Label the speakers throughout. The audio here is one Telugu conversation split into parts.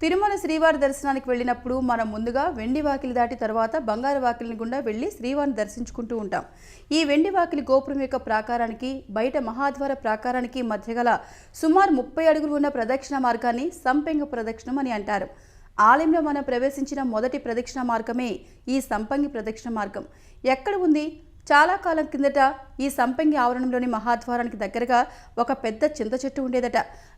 Speaker 1: తిరుమల శ్రీవారి దర్శనానికి వెళ్ళినప్పుడు మనం ముందుగా వెండి వాకిలి దాటి తర్వాత బంగారు వాకిలిని గుండా వెళ్ళి శ్రీవారిని దర్శించుకుంటూ ఉంటాం. ఈ వెండి వాకిలి గోపురం యొక్క ప్రాకారానికి బయట మహాద్వార ప్రాకారానికి మధ్య గల సుమారు 30 అడుగులు ఉన్న ప్రదక్షిణ మార్గాన్ని సంపెంగ ప్రదక్షిణం అని అంటారు. ఆలయంలో మనం ప్రవేశించిన మొదటి ప్రదక్షిణ మార్గమే ఈ సంపంగి ప్రదక్షిణ మార్గం. ఎక్కడ ఉంది? చాలా కాలం కిందట ఈ సంపంగి ఆవరణంలోని మహాద్వారానికి దగ్గరగా ఒక పెద్ద చింత చెట్టు ఉండేదట.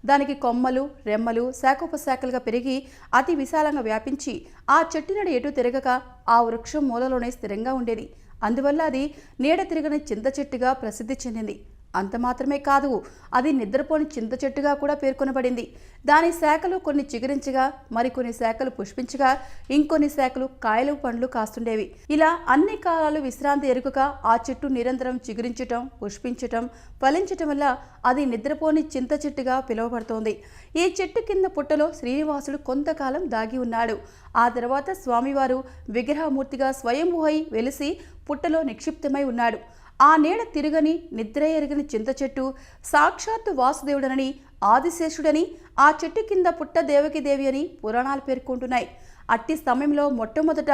Speaker 1: దానికి కొమ్మలు, రెమ్మలు శాఖోపశాఖలుగా పెరిగి అతి విశాలంగా వ్యాపించి ఆ చెట్టు నీడ ఎటు తిరగక ఆ వృక్షం మూలలోనే స్థిరంగా ఉండేది. అందువల్ల అది నీడ తిరగని చింత చెట్టుగా ప్రసిద్ధి చెందింది. అంత మాత్రమే కాదు, అది నిద్రపోని చింత చెట్టుగా కూడా పేర్కొనబడింది. దాని శాఖలు కొన్ని చిగురించగా, మరికొన్ని శాఖలు పుష్పించగా, ఇంకొన్ని శాఖలు కాయలు పండ్లు కాస్తుండేవి. ఇలా అన్ని కాలాలు విశ్రాంతి ఎరుకక ఆ చెట్టు నిరంతరం చిగురించటం, పుష్పించటం, ఫలించటం వల్ల అది నిద్రపోని చింత చెట్టుగా పిలువబడుతోంది. ఈ చెట్టు కింద పుట్టలో శ్రీనివాసుడు కొంతకాలం దాగి ఉన్నాడు. ఆ తర్వాత స్వామివారు విగ్రహమూర్తిగా స్వయంభూహై వెలిసి పుట్టలో నిక్షిప్తమై ఉన్నాడు. ఆ నీడ తిరగని నిద్ర ఎరగని చింత చెట్టు సాక్షాత్తు వాసుదేవుడనని, ఆదిశేషుడని, ఆ చెట్టు కింద పుట్ట దేవకిదేవి అని పురాణాలు పేర్కొంటున్నాయి. అట్టి సమయంలో మొట్టమొదట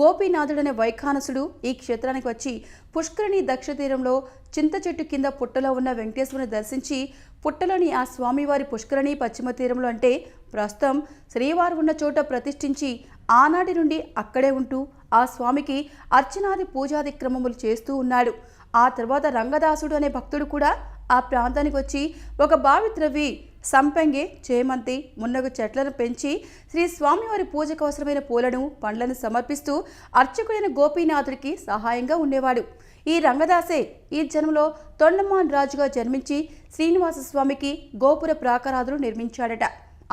Speaker 1: గోపీనాథుడనే వైఖానసుడు ఈ క్షేత్రానికి వచ్చి పుష్కరిణి దక్షిణ తీరంలో చింత చెట్టు కింద పుట్టలో ఉన్న వెంకటేశ్వరుని దర్శించి పుట్టలోని ఆ స్వామివారి పుష్కరిణి పశ్చిమ తీరంలో అంటే ప్రస్తుతం శ్రీవారు ఉన్న చోట ప్రతిష్ఠించి ఆనాటి నుండి అక్కడే ఉంటూ ఆ స్వామికి అర్చనాది పూజాది క్రమములు చేస్తూ ఉన్నాడు. ఆ తర్వాత రంగదాసుడు అనే భక్తుడు కూడా ఆ ప్రాంతానికి వచ్చి ఒక బావి త్రవ్వి సంపెంగి, చేమంతి, మున్నగు చెట్లను పెంచి శ్రీ స్వామివారి పూజకు అవసరమైన పూలను, పండ్లను సమర్పిస్తూ అర్చకుడైన గోపీనాథుడికి సహాయంగా ఉండేవాడు. ఈ రంగదాసే ఈ జన్మలో తొండమాన్ రాజుగా జన్మించి శ్రీనివాస స్వామికి గోపుర ప్రాకారాదులు నిర్మించాడట.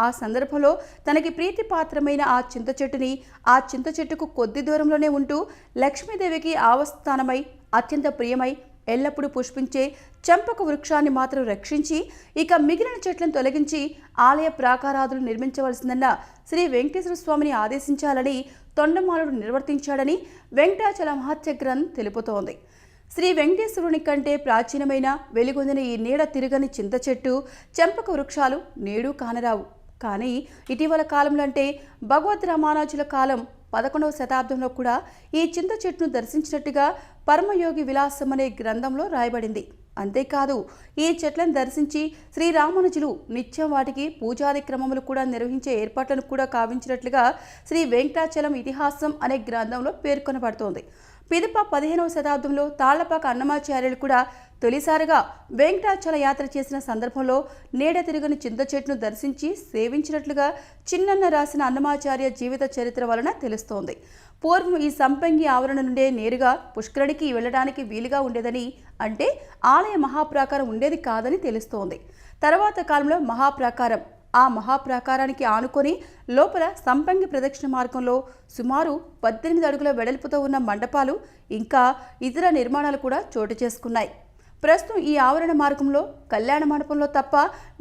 Speaker 1: ఆ సందర్భంలో తనకి ప్రీతిపాత్రమైన ఆ చింత చెట్టుని, ఆ చింత చెట్టుకు కొద్ది దూరంలోనే ఉంటూ లక్ష్మీదేవికి ఆవస్థానమై అత్యంత ప్రియమై ఎల్లప్పుడూ పుష్పించే చంపక వృక్షాన్ని మాత్రం రక్షించి ఇక మిగిలిన చెట్లను తొలగించి ఆలయ ప్రాకారాదులు నిర్మించవలసిందన్న శ్రీ వెంకటేశ్వర స్వామిని ఆదేశించాలని తొండమానుడు నిర్వర్తించాడని వెంకటాచల మహత్య గ్రంథం తెలుపుతోంది. శ్రీ వెంకటేశ్వరుని కంటే ప్రాచీనమైన వెలుగొందిన ఈ నీడ తిరగని చింత చెట్టు, చంపక వృక్షాలు నేడు కానరావు. కానీ ఇటీవల కాలంలో అంటే భగవద్ రామానుజుల కాలం 11వ శతాబ్దంలో కూడా ఈ చింత చెట్టును దర్శించినట్టుగా పరమయోగి విలాసం అనే గ్రంథంలో రాయబడింది. అంతేకాదు ఈ చెట్లను దర్శించి శ్రీరామానుజులు నిత్యం వాటికి పూజాది క్రమములు కూడా నిర్వహించే ఏర్పాట్లను కూడా కావించినట్లుగా శ్రీ వెంకటాచలం ఇతిహాసం అనే గ్రంథంలో పేర్కొనబడుతోంది. పిదప 15వ శతాబ్దంలో తాళ్లపాక అన్నమాచార్యులు కూడా తొలిసారిగా వెంకటాచల యాత్ర చేసిన సందర్భంలో నీడ తిరగని చింత చెట్టును దర్శించి సేవించినట్లుగా చిన్నన్న రాసిన అన్నమాచార్య జీవిత చరిత్ర వలన తెలుస్తోంది. పూర్వం ఈ సంపంగి ఆవరణ నుండే నేరుగా పుష్కరుడికి వెళ్ళడానికి వీలుగా ఉండేదని, అంటే ఆలయ మహాప్రాకారం ఉండేది కాదని తెలుస్తోంది. తర్వాత కాలంలో మహాప్రాకారం, ఆ మహాప్రాకారానికి ఆనుకొని లోపల సంపంగి ప్రదక్షిణ మార్గంలో సుమారు 18 అడుగుల వెడల్పుతో ఉన్న మండపాలు ఇంకా ఇతర నిర్మాణాలు కూడా చోటు చేసుకున్నాయి. ప్రస్తుతం ఈ ఆవరణ మార్గంలో కళ్యాణ మండపంలో తప్ప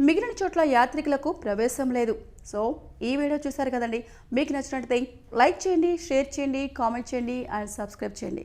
Speaker 1: మిగిలిన చోట్ల యాత్రికులకు ప్రవేశం లేదు. సో ఈ వీడియో చూశారు కదండి, మీకు నచ్చినట్లయితే లైక్ చేయండి, షేర్ చేయండి, కామెంట్ చేయండి అండ్ సబ్స్క్రైబ్ చేయండి.